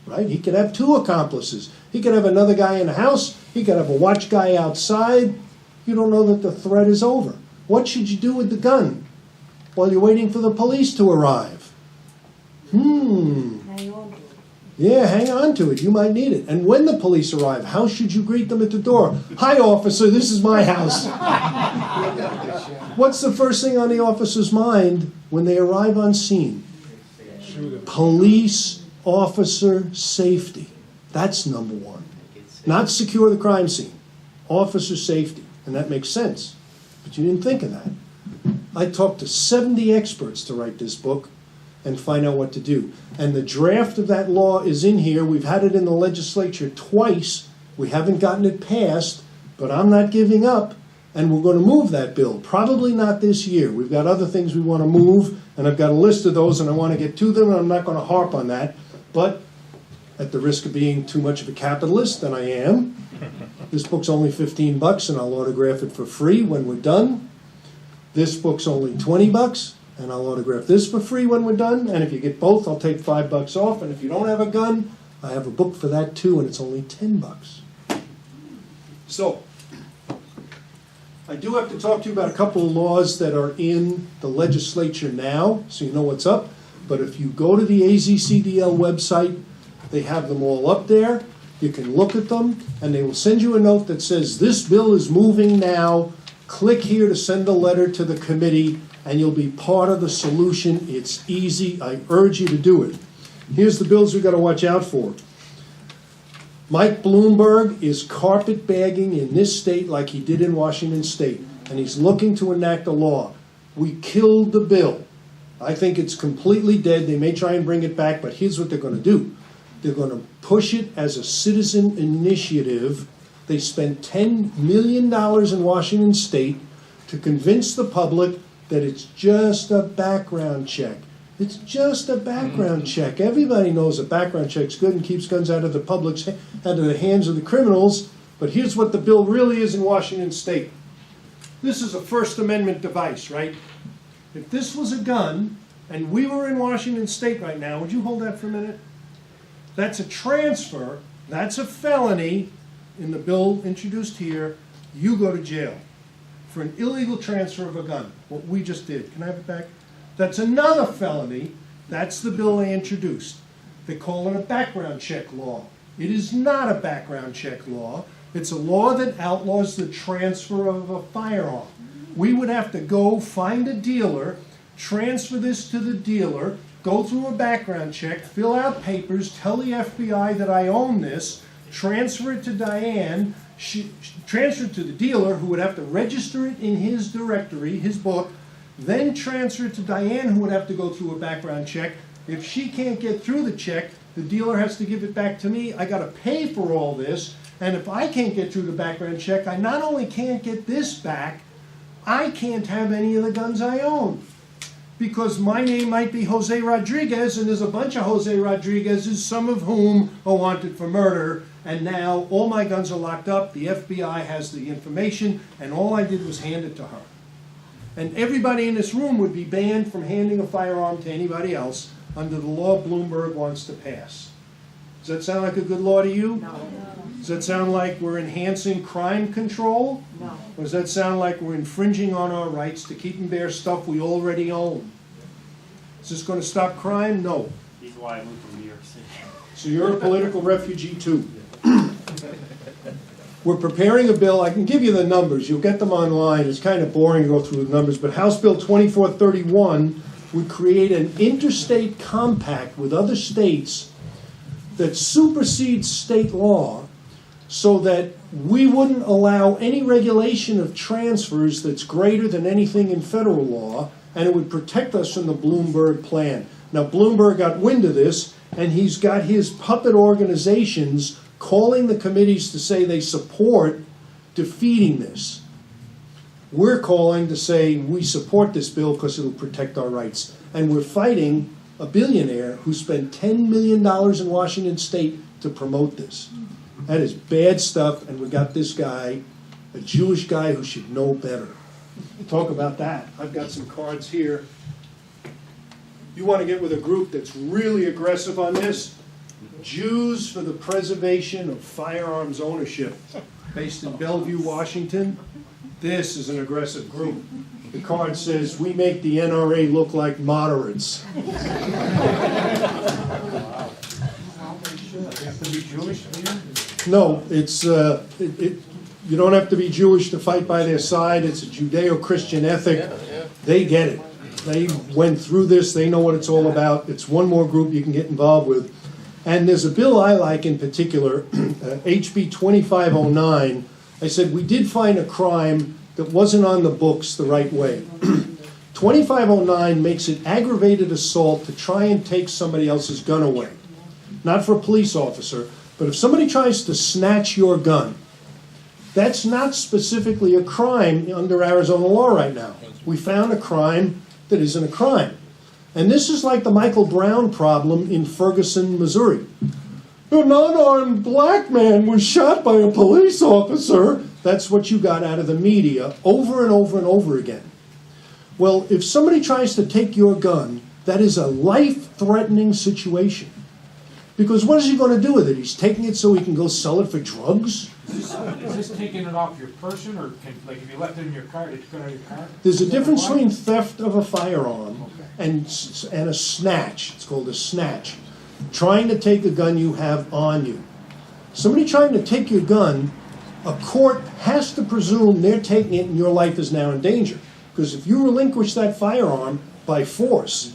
right? He could have two accomplices. He could have another guy in the house. He could have a watch guy outside. You don't know that the threat is over. What should you do with the gun while you're waiting for the police to arrive? Hang on to it. Yeah, hang on to it. You might need it. And when the police arrive, how should you greet them at the door? Hi, officer, this is my house. What's the first thing on the officer's mind when they arrive on scene? Police officer safety. That's number one. Not secure the crime scene. Officer safety. And that makes sense. But you didn't think of that. I talked to 70 experts to write this book and find out what to do. And the draft of that law is in here. We've had it in the legislature twice. We haven't gotten it passed, but I'm not giving up. And we're going to move that bill. Probably not this year. We've got other things we want to move, and I've got a list of those, and I want to get to them, and I'm not going to harp on that. But at the risk of being too much of a capitalist, and I am, this book's only $15, and I'll autograph it for free when we're done. This book's only $20, and I'll autograph this for free when we're done. And if you get both, I'll take $5 off. And if you don't have a gun, I have a book for that too, and it's only $10. So, I do have to talk to you about a couple of laws that are in the legislature now, so you know what's up. But if you go to the AZCDL website, they have them all up there. You can look at them, and they will send you a note that says, this bill is moving now. Click here to send a letter to the committee, and you'll be part of the solution. It's easy. I urge you to do it. Here's the bills we've got to watch out for. Mike Bloomberg is carpetbagging in this state like he did in Washington State, and he's looking to enact a law. We killed the bill. I think it's completely dead. They may try and bring it back, but here's what they're going to do. They're going to push it as a citizen initiative. They spent $10 million in Washington State to convince the public that it's just a background check. It's just a background check. Everybody knows a background check's good and keeps guns out of the hands of the criminals. But here's what the bill really is in Washington State. This is a First Amendment device, right? If this was a gun and we were in Washington State right now, would you hold that for a minute? That's a transfer. That's a felony in the bill introduced here. You go to jail for an illegal transfer of a gun, what we just did. Can I have it back? That's another felony. That's the bill they introduced. They call it a background check law. It is not a background check law. It's a law that outlaws the transfer of a firearm. We would have to go find a dealer, transfer this to the dealer, go through a background check, fill out papers, tell the FBI that I own this, transfer it to Diane, transfer it to the dealer who would have to register it in his directory, his book, then transfer it to Diane who would have to go through a background check. If she can't get through the check, the dealer has to give it back to me. I got to pay for all this. And if I can't get through the background check, I not only can't get this back, I can't have any of the guns I own. Because my name might be Jose Rodriguez, and there's a bunch of Jose Rodriguezes, some of whom are wanted for murder, and now all my guns are locked up, the FBI has the information, and all I did was hand it to her. And everybody in this room would be banned from handing a firearm to anybody else under the law Bloomberg wants to pass. Does that sound like a good law to you? No. Does that sound like we're enhancing crime control? No. Or does that sound like we're infringing on our rights to keep and bear stuff we already own? Is this going to stop crime? No. He's why I moved from New York City. So you're a political refugee too. We're preparing a bill. I can give you the numbers. You'll get them online. It's kind of boring to go through the numbers, but House Bill 2431 would create an interstate compact with other states that supersedes state law so that we wouldn't allow any regulation of transfers that's greater than anything in federal law, and it would protect us from the Bloomberg plan. Now, Bloomberg got wind of this, and he's got his puppet organizations calling the committees to say they support defeating this. We're calling to say we support this bill because it'll protect our rights. And we're fighting a billionaire who spent $10 million in Washington State to promote this. That is bad stuff, and we got this guy, a Jewish guy who should know better. Talk about that. I've got some cards here. You want to get with a group that's really aggressive on this? Jews for the Preservation of Firearms Ownership, based in Bellevue, Washington. This is an aggressive group. The card says, "We make the NRA look like moderates." You have to be Jewish here? No, it's you don't have to be Jewish to fight by their side. It's a Judeo-Christian ethic. They get it. They went through this. They know what it's all about. It's one more group you can get involved with. And there's a bill I like in particular, HB 2509. I said we did find a crime that wasn't on the books the right way. 2509 makes it aggravated assault to try and take somebody else's gun away. Not for a police officer, but if somebody tries to snatch your gun, that's not specifically a crime under Arizona law right now. We found a crime that isn't a crime. And this is like the Michael Brown problem in Ferguson, Missouri. An unarmed black man was shot by a police officer. That's what you got out of the media over and over and over again. Well, if somebody tries to take your gun, that is a life-threatening situation. Because what is he going to do with it? He's taking it so he can go sell it for drugs? Is this taking it off your person, or like if you left it in your car, did you put it out of your car? There's a difference between theft of a firearm and a snatch. It's called a snatch. Trying to take a gun you have on you. Somebody trying to take your gun, a court has to presume they're taking it and your life is now in danger. Because if you relinquish that firearm by force,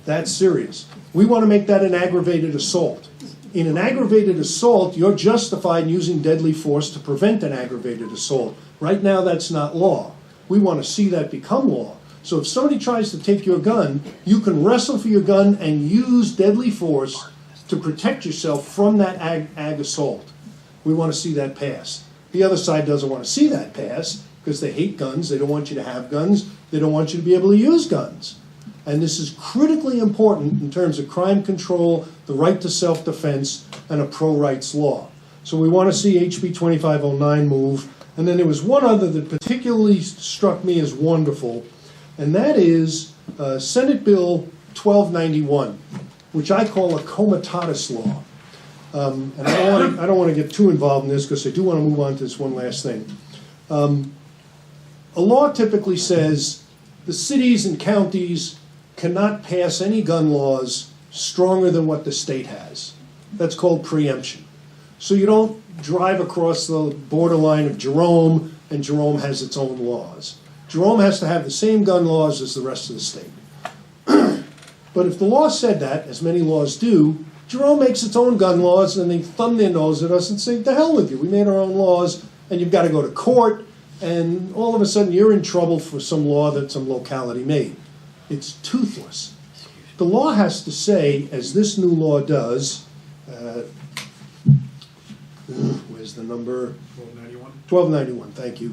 that's serious. We want to make that an aggravated assault. In an aggravated assault, you're justified in using deadly force to prevent an aggravated assault. Right now, that's not law. We want to see that become law. So if somebody tries to take your gun, you can wrestle for your gun and use deadly force to protect yourself from that ag assault. We want to see that pass. The other side doesn't want to see that pass because they hate guns. They don't want you to have guns. They don't want you to be able to use guns. And this is critically important in terms of crime control, the right to self-defense, and a pro-rights law. So we want to see HB 2509 move. And then there was one other that particularly struck me as wonderful, and that is Senate Bill 1291, which I call a comitatus law. And I don't want to get too involved in this because I do want to move on to this one last thing. A law typically says the cities and counties cannot pass any gun laws stronger than what the state has. That's called preemption. So you don't drive across the borderline of Jerome, and Jerome has its own laws. Jerome has to have the same gun laws as the rest of the state. But if the law said that, as many laws do, Jerome makes its own gun laws, and they thumb their nose at us and say, "To hell with you, we made our own laws, and you've got to go to court," and all of a sudden you're in trouble for some law that some locality made. It's toothless. The law has to say, as this new law does, where's the number? 1291. 1291, thank you.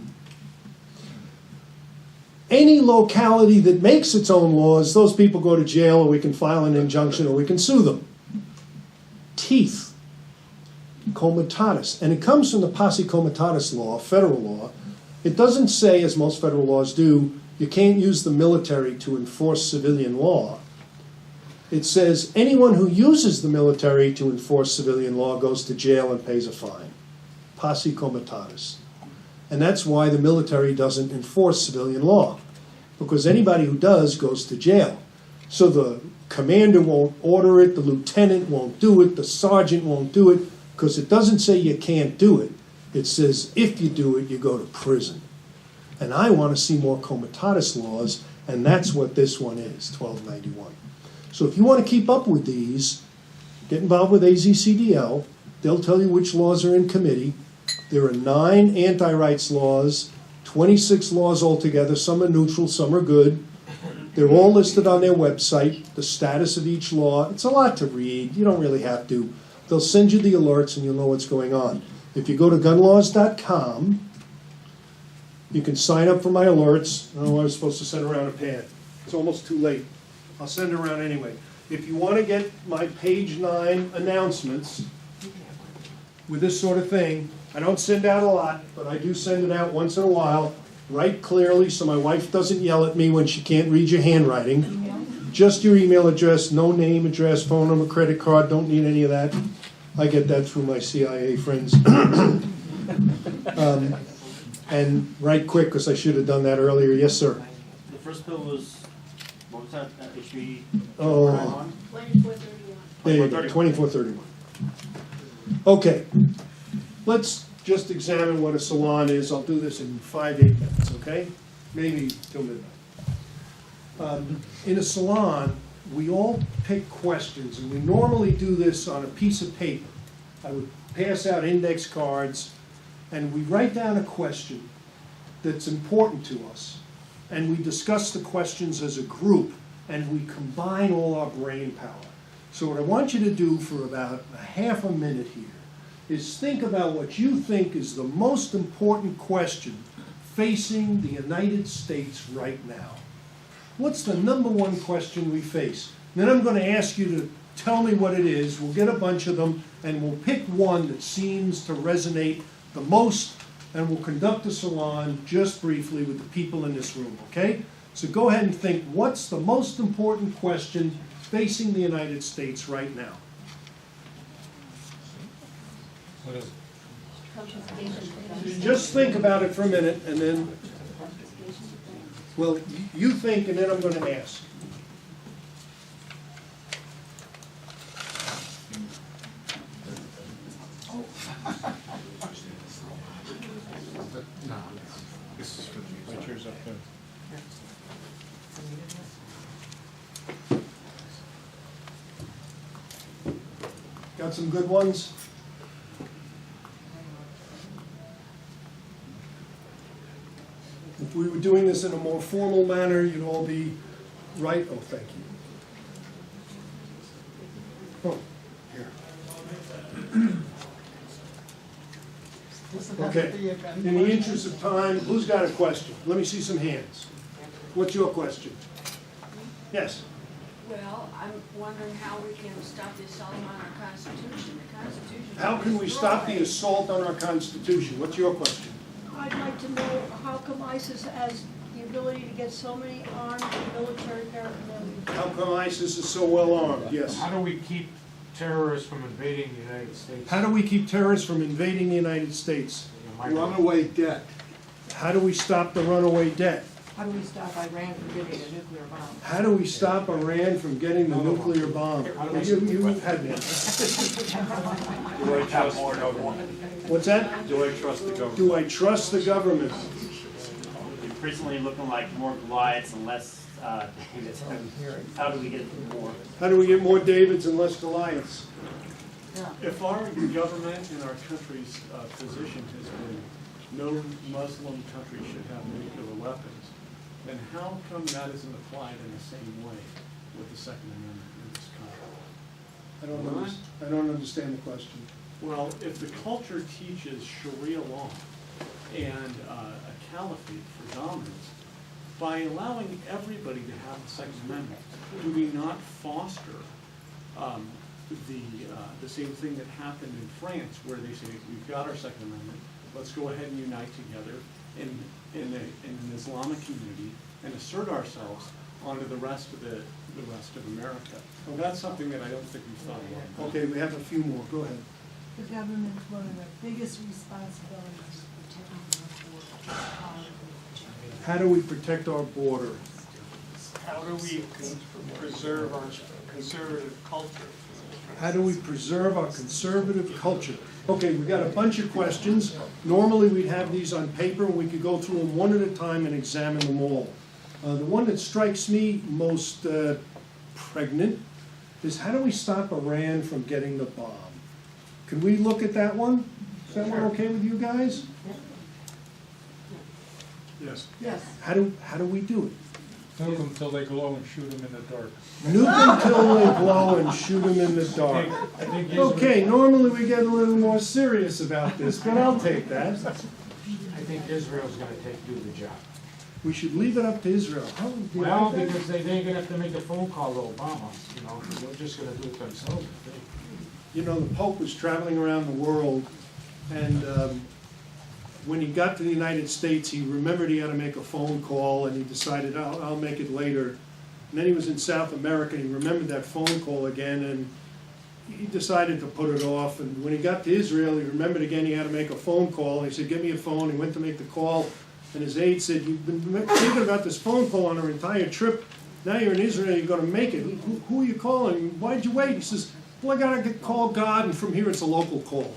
Any locality that makes its own laws, those people go to jail, or we can file an injunction, or we can sue them. Teeth. Comitatus. And it comes from the posse comitatus law, federal law. It doesn't say, as most federal laws do, you can't use the military to enforce civilian law. It says anyone who uses the military to enforce civilian law goes to jail and pays a fine. Posse comitatus. And that's why the military doesn't enforce civilian law, because anybody who does goes to jail. So the commander won't order it, the lieutenant won't do it, the sergeant won't do it, because it doesn't say you can't do it. It says if you do it, you go to prison. And I want to see more comitatus laws, and that's what this one is, 1291. So if you want to keep up with these, get involved with AZCDL. They'll tell you which laws are in committee. There are 9 anti-rights laws, 26 laws altogether. Some are neutral, some are good. They're all listed on their website, the status of each law. It's a lot to read. You don't really have to. They'll send you the alerts and you'll know what's going on. If you go to gunlaws.com, you can sign up for my alerts. Oh, I was supposed to send around a pad. It's almost too late. I'll send it around anyway. If you want to get my page 9 announcements with this sort of thing, I don't send out a lot, but I do send it out once in a while. Write clearly so my wife doesn't yell at me when she can't read your handwriting. Just your email address, no name, address, phone number, credit card, don't need any of that. I get that through my CIA friends. And write quick, because I should have done that earlier. Yes, sir. The first bill was, what was that, HB? Oh, there you go, 2431. Okay, let's just examine what a salon is. I'll do this in 5-8 minutes, okay? Maybe till midnight. In a salon, we all pick questions, and we normally do this on a piece of paper. I would pass out index cards, and we write down a question that's important to us, and we discuss the questions as a group, and we combine all our brain power. So what I want you to do for about a half a minute here is think about what you think is the most important question facing the United States right now. What's the number one question we face? Then I'm going to ask you to tell me what it is. We'll get a bunch of them, and we'll pick one that seems to resonate the most, and we'll conduct a salon just briefly with the people in this room, okay? So go ahead and think, what's the most important question facing the United States right now? What is it? Just think about it for a minute, and then, well, you think, and then I'm going to ask. My chair's up there. Got some good ones? If we were doing this in a more formal manner, you'd all be right. Oh, thank you. Oh, here. Okay. In the interest of time, who's got a question? Let me see some hands. What's your question? Yes. Well, I'm wondering how we can stop the assault on our Constitution. The Constitution. How can we stop the assault on our Constitution? What's your question? I'd like to know how come ISIS has the ability to get so many armed military paraphernalia? How come ISIS is so well armed? Yes. How do we keep terrorists from invading the United States? How do we keep terrorists from invading the United States? Runaway debt. How do we stop the runaway debt? How do we stop Iran from getting a nuclear bomb? How do we stop Iran from getting the nuclear bomb? You had an answer. Do I trust the government? What's that? Do I trust the government? Do I trust the government? Increasingly looking like more Goliaths and less Davids. How do we get more? How do we get more Davids and less Goliaths? If our government and our country's position has been no Muslim country should have nuclear weapons, then how come that isn't applied in the same way with the Second Amendment in this country? I don't understand the question. Well, if the culture teaches Sharia law and a caliphate for dominance, by allowing everybody to have the Second Amendment, do we not foster the same thing that happened in France, where they say, we've got our Second Amendment, let's go ahead and unite together in an Islamic community and assert ourselves onto the rest of America. Well, that's something that I don't think we've thought about. Okay, we have a few more. Go ahead. The government's one of the biggest responsibilities for protecting our border. How do we protect our border? How do we preserve our conservative culture? How do we preserve our conservative culture? Okay, we've got a bunch of questions. Normally we'd have these on paper and we could go through them one at a time and examine them all. The one that strikes me most pregnant is how do we stop Iran from getting the bomb? Can we look at that one? Is that one okay with you guys? Yes. Yes. How do we do it? Nuke them till they glow and shoot them in the dark. Nuke until they blow and shoot them in the dark. I think Israel- Okay, normally we get a little more serious about this, but I'll take that. I think Israel's gonna do the job. We should leave it up to Israel. How would you Well, like that? because they ain't gonna have to make a phone call to Obama, you know, they're just gonna do it themselves, I think. You know, the Pope was traveling around the world, and when he got to the United States, he remembered he had to make a phone call, and he decided, I'll make it later. And then he was in South America, and he remembered that phone call again, and he decided to put it off. And when he got to Israel, he remembered again he had to make a phone call. He said, give me a phone. He went to make the call, and his aide said, you've been thinking about this phone call on our entire trip. Now you're in Israel, you're going to make it. Who are you calling? Why'd you wait? He says, well, I got to call God, and from here it's a local call.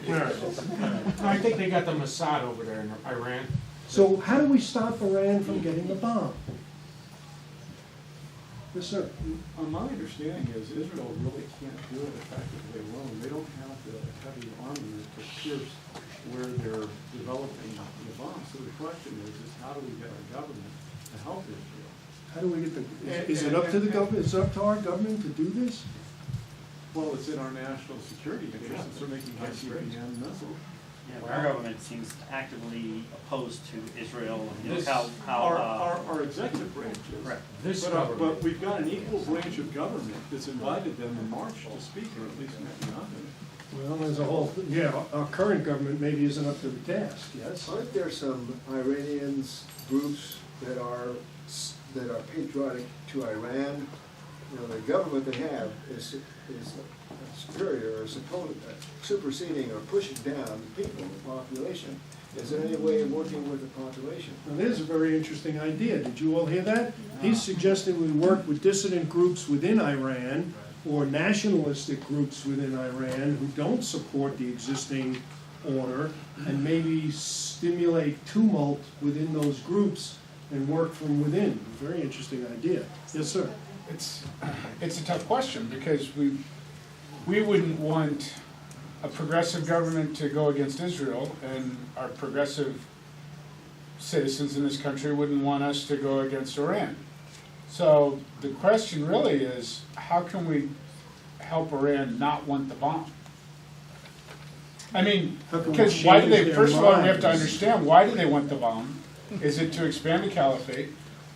I think they got the Mossad over there in Iran. So how do we stop Iran from getting the bomb? Yes, sir. My understanding is Israel really can't do it effectively alone. They don't have the heavy armament to pierce where they're developing the bomb. So the question is how do we get our government to help Israel? How do we get the, is it up to the government, is it up to our government to do this? Well, it's in our national security interest since they're making ICBM missiles. Yeah, our government seems actively opposed to Israel and This- Our executive branch is. Correct. This But government, we've got an equal branch of government that's invited them in March to speak, or at least nothing. Well, there's a whole, yeah, our current government maybe isn't up to the task, yes? Aren't there some Iranians groups that are patriotic to Iran? You know, the government they have is superior or superseding or pushing down the people, the population. Is there any way of working with the population? Now, there's a very interesting idea. Did you all hear that? He's suggesting we work with dissident groups within Iran or nationalistic groups within Iran who don't support the existing order and maybe stimulate tumult within those groups and work from within. Very interesting idea. Yes, sir. It's a tough question because we wouldn't want a progressive government to go against Israel, and our progressive citizens in this country wouldn't want us to go against Iran. So the question really is, how can we help Iran not want the bomb? I mean, How can we because why do change they, their first of all, we have to minds? understand, why do they want the bomb? Is it to expand the caliphate,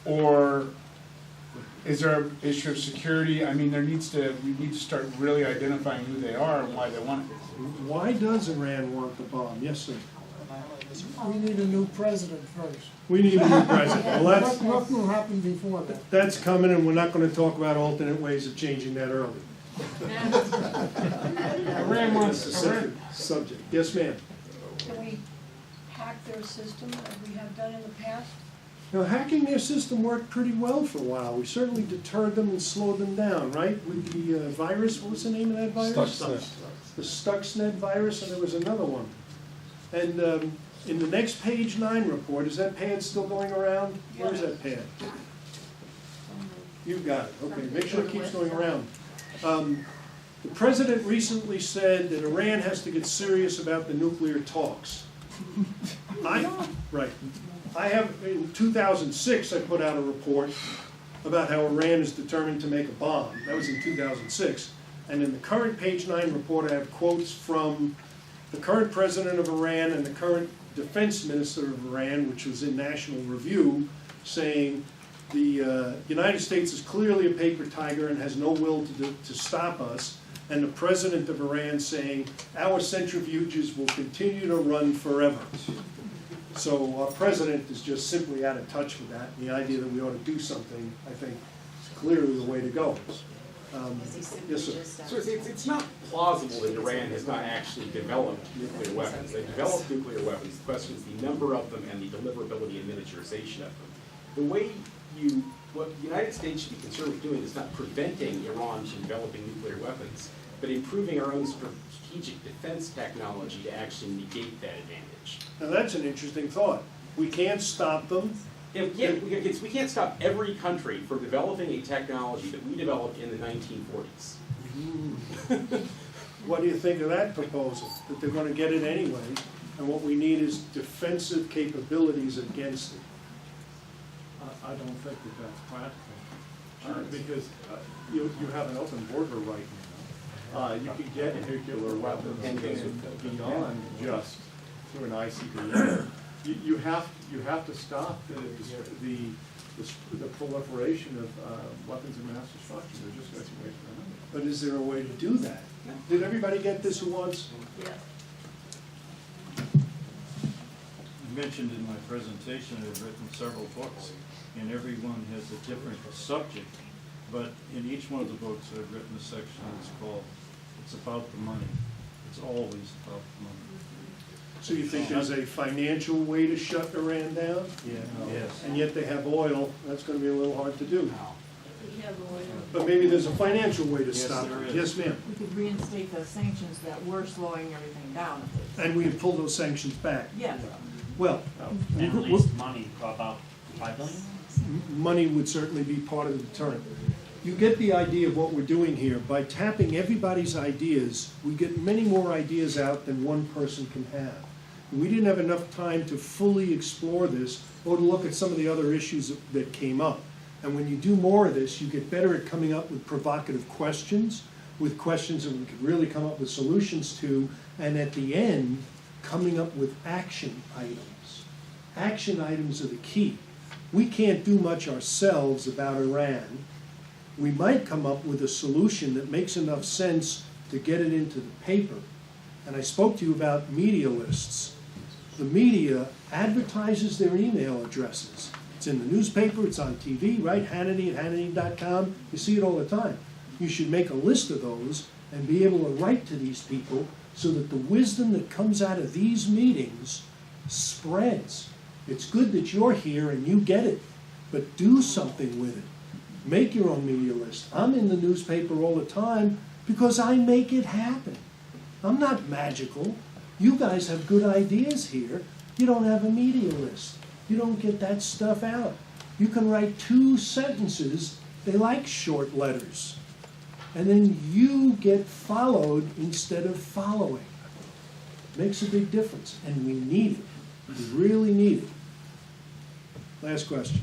or is there an issue of security? I mean, we need to start really identifying who they are and why they want it. Why does Iran want the bomb? Yes, sir. We need a new president first. We need a new president. Well, that's, What will happen before that? that's coming, and we're not going to talk about alternate ways of changing that early. Iran wants, That's a separate subject. Yes, ma'am. Can we hack their system as we have done in the past? Now, hacking their system worked pretty well for a while. We certainly deterred them and slowed them down, right? With the virus, what was the name of that virus? Stuxnet. The Stuxnet virus, and there was another one. And in the next page 9 report, is that pad still going around? Where's that pad? You've got it. Okay, make sure it keeps going around. The president recently said that Iran has to get serious about the nuclear talks. Right. I have, in 2006, I put out a report about how Iran is determined to make a bomb. That was in 2006. And in the current page 9 report, I have quotes from the current president of Iran and the current defense minister of Iran, which was in National Review, saying the United States is clearly a paper tiger and has no will to stop us. And the president of Iran saying, our centrifuges will continue to run forever. So our president is just simply out of touch with that. And the idea that we ought to do something, I think, is clearly the way to go. Yes, sir. So it's not plausible that Iran has not actually developed nuclear weapons. They developed nuclear weapons. The question is the number of them and the deliverability and miniaturization of them. The way what the United States should be concerned with doing is not preventing Iran from developing nuclear weapons, but improving our own strategic defense technology to actually negate that advantage. Now that's an interesting thought. We can't stop them. We can't stop every country from developing a technology that we developed in the 1940s. What do you think of that proposal? That they're going to get it anyway, and what we need is defensive capabilities against it. I don't think that that's practical. Because you have an open border right now. You could get nuclear weapons beyond just through an ICBM. You have to stop the proliferation of weapons of mass destruction. They're just going to wait for them. But is there a way to do that? Did everybody get this who wants? Yeah. I mentioned in my presentation I've written several books, and every one has a different subject. But in each one of the books I've written a section that's called, it's about the money. It's always about the money. So you think there's a financial way to shut Iran down? Yeah. Yes. And yet they have oil, that's gonna be a little hard to do. We have oil. But maybe there's a financial way to Yes, stop there it. is. Yes, ma'am. We could reinstate the sanctions that were slowing everything down. And we have pulled those sanctions back. Yes. Well, And release money for about $5 billion? money would certainly be part of the deterrent. You get the idea of what we're doing here. By tapping everybody's ideas, we get many more ideas out than one person can have. We didn't have enough time to fully explore this or to look at some of the other issues that came up. And when you do more of this, you get better at coming up with provocative questions, with questions that we could really come up with solutions to, and at the end, coming up with action items. Action items are the key. We can't do much ourselves about Iran. We might come up with a solution that makes enough sense to get it into the paper. And I spoke to you about media lists. The media advertises their email addresses. It's in the newspaper, it's on TV, right? Hannity at Hannity.com. You see it all the time. You should make a list of those and be able to write to these people so that the wisdom that comes out of these meetings spreads. It's good that you're here and you get it, but do something with it. Make your own media list. I'm in the newspaper all the time because I make it happen. I'm not magical. You guys have good ideas here. You don't have a media list. You don't get that stuff out. You can write 2 sentences. They like short letters. And then you get followed instead of following. Makes a big difference. And we need it. We really need it. Last question.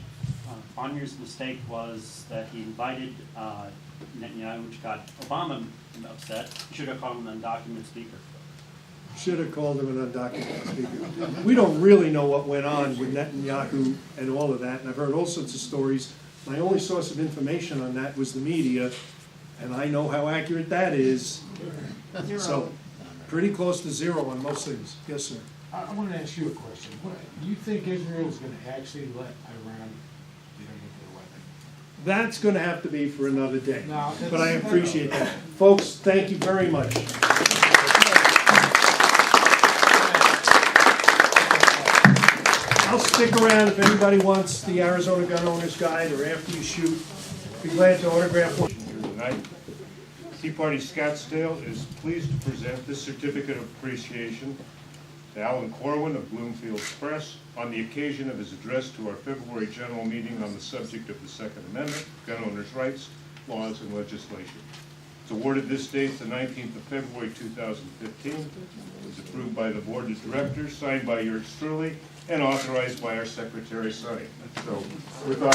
Bonier's mistake was that he invited Netanyahu, which got Obama upset. He should have called him an undocumented speaker. Should have called him an undocumented speaker. We don't really know what went on with Netanyahu and all of that, and I've heard all sorts of stories. My only source of information on that was the media, and I know how accurate that is. Zero. So, pretty close to zero on most things. Yes, sir. I want to ask you a question. Do you think Israel is going to actually let Iran get a nuclear weapon? That's going to have to be for another day. No, But I appreciate that. Folks, thank you very much. I'll stick around if anybody wants the Arizona Gun Owner's Guide or after you shoot. Be glad to autograph one. Here tonight. Tea Party Scottsdale is pleased to present this certificate of appreciation to Alan Korwin of Bloomfield Press on the occasion of his address to our February general meeting on the subject of the Second Amendment, gun owners' rights, laws, and legislation. It's awarded this date, the 19th of February 2015. It was approved by the Board of Directors, signed by yours truly, and authorized by our Secretary Sonny. So, with our